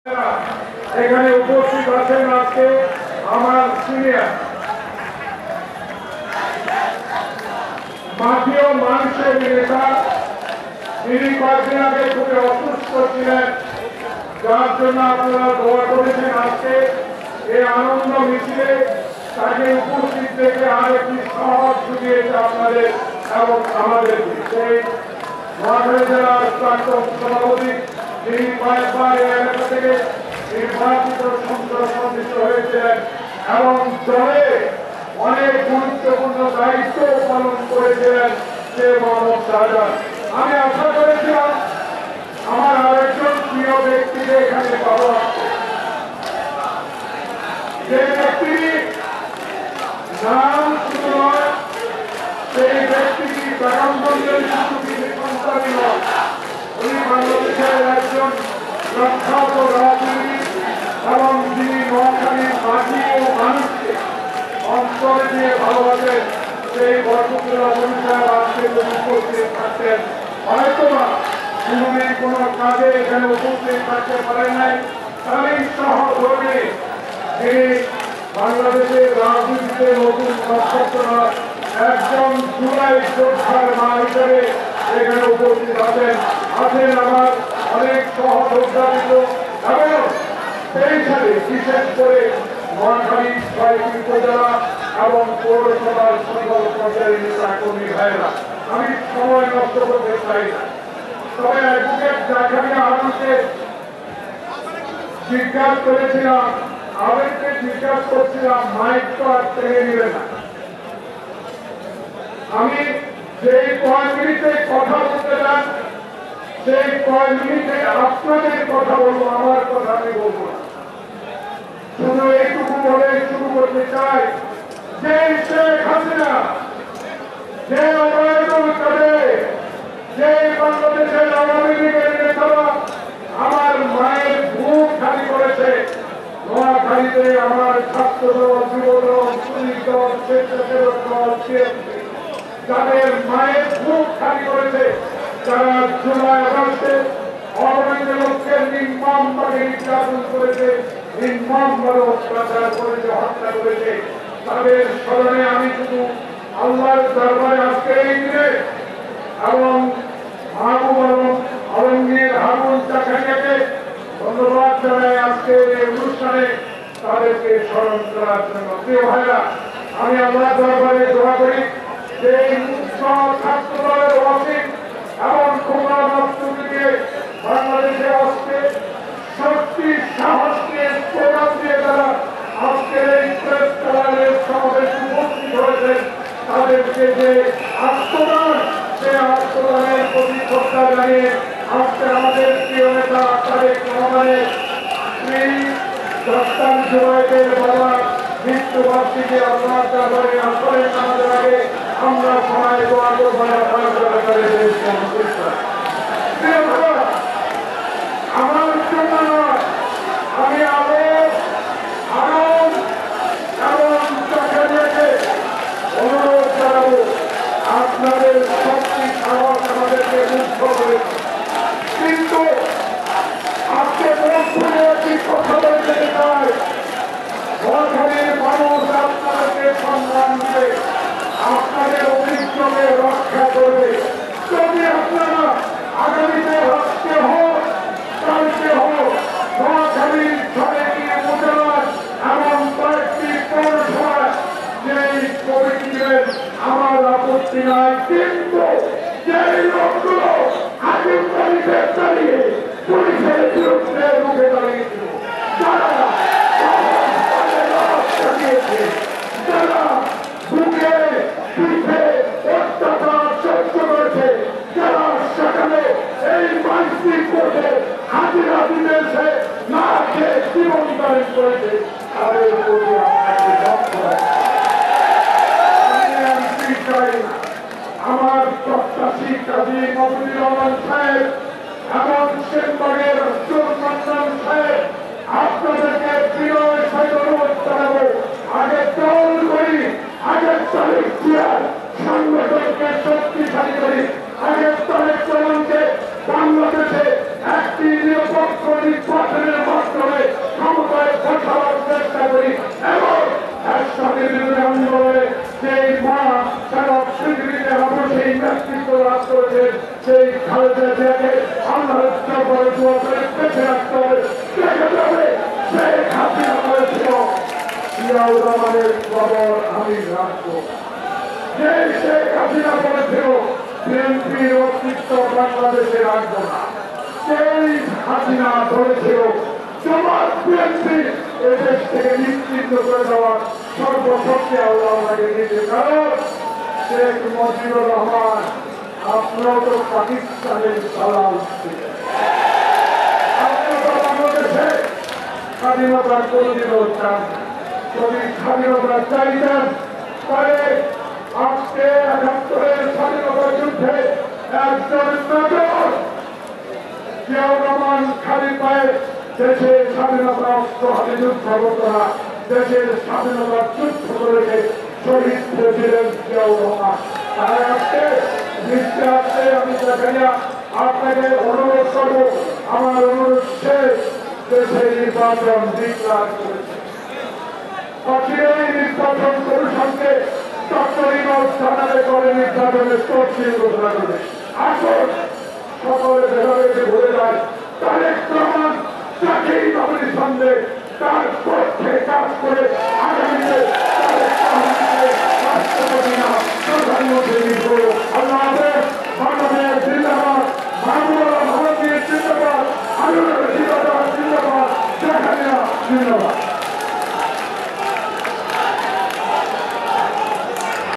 এখানে উপস্থিত আছেন আজকে আমার সিনিয়র মাটিও মানুষের নেতা। তিনি কয়েকদিন আগে খুবই অসুস্থ ছিলেন, যার জন্য আপনারা দোয়া করেছেন। আজকে এই আনন্দ মিছিলে তাকে উপস্থিত দেখে আরেকটি সাহস জুগিয়েছে আপনাদের এবং আমাদের। সেই নোয়াখালী জেলার প্রাক্তন সভাপতি তিনি কয়েকবার এই এলাকা থেকে নির্বাচিত সংসদ সদস্য হয়েছিলেন এবং দলে অনেক গুরুত্বপূর্ণ দায়িত্ব পালন করেছিলেন সে মোহাম্মদ শাহজাহান। আমি আশা করেছিলাম আমার আরেকজন প্রিয় ব্যক্তিকে এখানে পাবো, যে ব্যক্তি নাম শুধু নয়, সেই ব্যক্তিটি বেগমগঞ্জের সন্তানই নয়, উনি বাংলাদেশের একজন প্রখ্যাত রাজনীতিবিদ এবং তিনি নোয়াখালীর মাটি ও মানুষকে অন্তর দিয়ে ভালোবাসেন। সেই বরকতুল্লাহ সাহেব আজকে উপস্থিত থাকতেন, হয়তোবা উনি কোনো কাজে এখানে উপস্থিত থাকতে পারেন নাই। তারই সহযোগে তিনি বাংলাদেশের রাজনীতিতে নতুন নক্ষত্র একজন জুলাই যোদ্ধার মা হিসেবে এখানে উপস্থিত আছেন আমার অনেক সহযোগিত এবং সেই সাথে বিশেষ করে নোয়াখালী ছয়টি উপজেলা এবং পৌরসভার সকল পর্যায়ের নেতা কর্মী ভাইয়েরা। আমি সময় নষ্ট করতে চাই না, তবে অ্যাডভোকেট জাকারিয়া আলমকে জিজ্ঞাসা করেছিলাম, আবেগকে জিজ্ঞাসা করছিলাম, মাইক তো আর টেনে নিবে না। আমি যেই কয় মিনিটে কথা বলতে চান সেই কয় মিনিটে আপনাদের কথা বলবো, আমার কথা আমি বলবো না। শুধু এইটুকু বলে শুরু করতে চাই যে শেখ হাসিনা যে অবৈধ করে যে বাংলাদেশের আওয়ামী লীগের নেতারা আমার মায়ের বুক খালি করেছে। নোয়াখালীতে আমার ছাত্র দল, যুব দল, শ্রমিক দল, স্বেচ্ছাসেবক দল, যাদের মায়ের বুক খালি করেছে, যারা জুলাই আগস্টে অবৈধ লোককে নির্মমভাবে নির্যাতন করেছে, নির্মমভাবে অত্যাচার করেছে, হত্যা করেছে, তাদের স্মরণে আমি শুধু আল্লাহর দরবারে আজকে এই দিনে এবং আলমগীর হারুন জাকারিয়াকে ধন্যবাদ জানাই আজকে এই অনুষ্ঠানে তাদেরকে স্মরণ করার জন্য। প্রিয় ভাইরা, আমি আল্লাহর দরবারে দোয়া করি যে ছাত্র দলের অসীম এবং ক্ষমতা নষ্টকে বাংলাদেশে আসছে শক্তি সাহসকে প্রদান দিয়ে তারা আজকের এই প্রেস ক্লাবের সমাবেশ উপস্থিত হয়েছেন, তাদেরকে যে আত্মদান, সে আত্মদানের প্রতি শ্রদ্ধা জানিয়ে আজকে আমাদের প্রিয় নেতা তারেক রহমানের শ্রী দস্তান জুবাইরের বাবা মৃত্যুবার্ষিকী আল্লাহর দরবারে আসলে আমাদের আগে আমরা সবাই দোয়া করব। আমার জন্য নয়, আমি আরব এবং জাকারিয়াকে অনুরোধ জানাবো, আপনাদের শক্তি সাহস আমাদেরকে মুগ্ধ করেছে, কিন্তু আজকে একটি কথা বলতে চাই, নোয়াখালীর মানুষ আপনাদেরকে সম্মান দিবে, আপনাদের অভিযোগে রক্ষা করবে। যদি আপনারা আগামীতে আজকে হোক কালকে হোক নোয়াখালীর ছয়টি উপজেলার এবং কয়েকটি পৌরসভায় যেই কমিটি দিবেন আমার আপত্তি নাই, কিন্তু যেই লোকগুলো আগের তারিখে দাঁড়িয়ে পুলিশের বিরুদ্ধে রুখে দাঁড়িয়েছিল, যারা যারা বুকে পিঠে অত্যাচার সহ্য করেছে, যারা সকালে এই মানসিক করতে হাজিরা দিতেছে, না খেয়ে জীবন দান করেছে, তাদের প্রতি আমার প্রত্যাশী কাজী মফিজুর রহমান সাহেব এবং সেনবাগের চোরমন্ডল সাহেব আপনাদেরকে বিনয়ের সহিত অনুরোধ জানাবো, আগে দল করি, আগে তারিখ চেয়ার সংগঠনকে শক্তিশালী করি, আগে তারিখ চলনকে বাংলাদেশে একটি নিরপেক্ষ নির্বাচনের মাধ্যমে জিয়াউর রহমানের খবর আমি রাখবো। যে শেখ হাসিনা বলেছিল বিএনপির অস্তিত্ব বাংলাদেশে রাখবো না, সেই হাসিনা ধরেছিল জামাত বিএনপি এদেশ থেকে নিশ্চিন্ত করে দেওয়ার সর্বশক্তি আল্লাহ দিতে। কারণ শেখ মুজিবুর রহমান আপনারাও তো পাকিস্তানের দালাল ছিলেন, আপনারা বাংলাদেশে স্বাধীনতা কোনদিনও চান। যদি স্বাধীনতা চাইতেন তাহলে আজকে ৭১-এর স্বাধীনতা যুদ্ধে একজন নজর জিয়াউর রহমান খালি পায়ে দেশের স্বাধীনতা অস্ত্র হাতে যুদ্ধ করত না, দেশের স্বাধীনতা যুদ্ধ করে শহীদ হয়েছিলেন জিয়াউর রহমান। তাই আজকে নিশ্চয় আসতে আমি দেখাইয়া আপনাকে অনুরোধ করবো, আমার অনুরোধ শেষ, দেশের নির্বাচন ডিক্লার করেছে। নির্বাচন কমিশনকে জানালে করে নির্বাচনের তফসিল ঘোষণা করবে। আসুন সকলে ভেবে ভুলে যায় তারেক রহমান চাকরি নবীর সঙ্গে তার পক্ষে কাজ করে